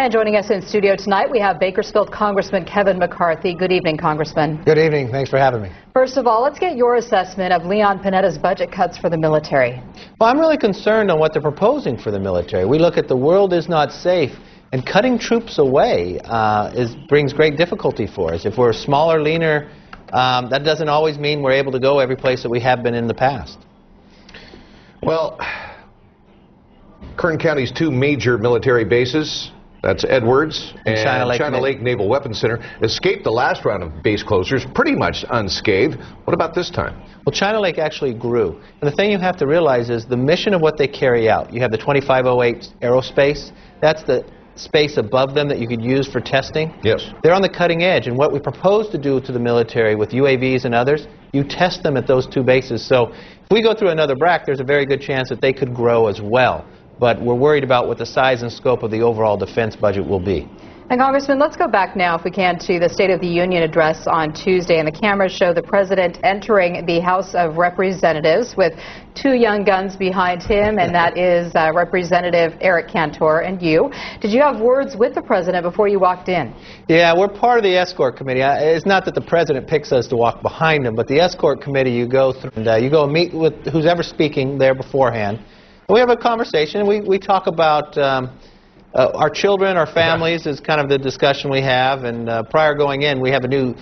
And joining us in studio tonight, we have Bakersfield Congressman Kevin McCarthy. Good evening, Congressman. Good evening. Thanks for having me. First of all, let's get your assessment of Leon Panetta's budget cuts for the military. Well, I'm really concerned on what they're proposing for the military. We look at the world is not safe, and cutting troops away brings great difficulty for us. If we're smaller, leaner, that doesn't always mean we're able to go every place that we have been in the past. Well, Kern County's two major military bases, that's Edwards and China Lake Naval Weapons Center, escaped the last round of base closures pretty much unscathed. What about this time? Well, China Lake actually grew. And the thing you have to realize is the mission of what they carry out. You have the 2508 aerospace. That's the space above them that you could use for testing. Yes. They're on the cutting edge. And what we propose to do to the military with UAVs and others, you test them at those two bases. So if we go through another BRAC, there's a very good chance that they could grow as well. But we're worried about what the size and scope of the overall defense budget will be. And Congressman, let's go back now, if we can, to the State of the Union address on Tuesday. And the cameras show the president entering the House of Representatives with two young guns behind him, and that is Representative Eric Cantor and you. Did you have words with the president before you walked in? Yeah, we're part of the escort committee. It's not that the president picks us to walk behind him, but the escort committee, you go through and you go meet with who's ever speaking there beforehand. We have a conversation. We talk about our children, our families is kind of the discussion we have. And prior going in, we have a new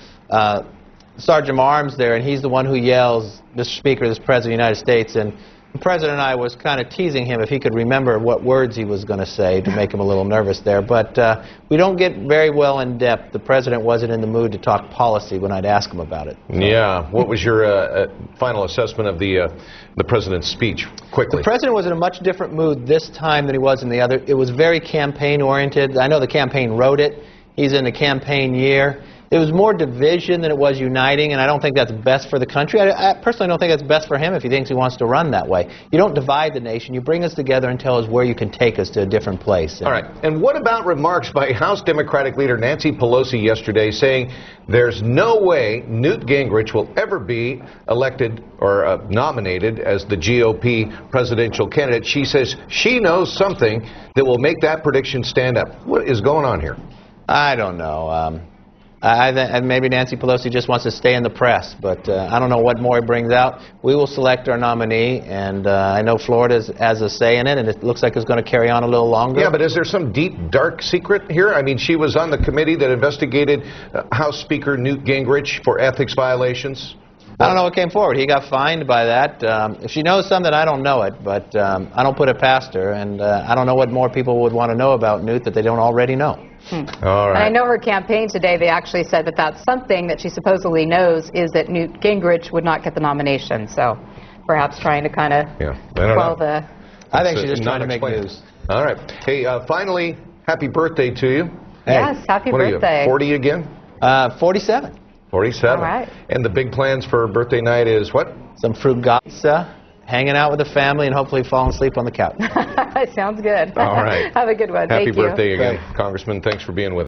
Sergeant of Arms there, and he's the one who yells, "Mr. Speaker, this is the President of the United States." And the President and I was kind of teasing him if he could remember what words he was going to say to make him a little nervous there. But we don't get very well in depth. The President wasn't in the mood to talk policy when I'd ask him about it. So. Yeah. What was your final assessment of the President's speech? Quickly. The President was in a much different mood this time than he was in the other. It was very campaign-oriented. I know the campaign wrote it. He's in the campaign year. It was more division than it was uniting, and I don't think that's best for the country. I personally don't think that's best for him if he thinks he wants to run that way. You don't divide the nation. You bring us together and tell us where you can take us to a different place. All right. And what about remarks by House Democratic leader Nancy Pelosi yesterday saying there's no way Newt Gingrich will ever be elected or nominated as the GOP presidential candidate? She says she knows something that will make that prediction stand up. What is going on here? I don't know. Maybe Nancy Pelosi just wants to stay in the press, but I don't know what more he brings out. We will select our nominee, and I know Florida has a say in it, and it looks like it's going to carry on a little longer. Yeah, but is there some deep, dark secret here? I mean, she was on the committee that investigated House Speaker Newt Gingrich for ethics violations. I don't know what came forward. He got fined by that. If she knows something, I don't know it, but I don't put it past her, and I don't know what more people would want to know about Newt that they don't already know. All right. And I know her campaign today, they actually said that that's something that she supposedly knows is that Newt Gingrich would not get the nomination. So perhaps trying to kind of quell the... I think she's just trying to make news. All right. Hey, finally, happy birthday to you. Yes, happy birthday. What are you, 40 again? 47. 47. All right. And the big plans for birthday night is what? Some frugatza, hanging out with the family, and hopefully falling asleep on the couch. Sounds good. All right. Have a good one. Happy Thank you. birthday again, Congressman. Thanks for being with us.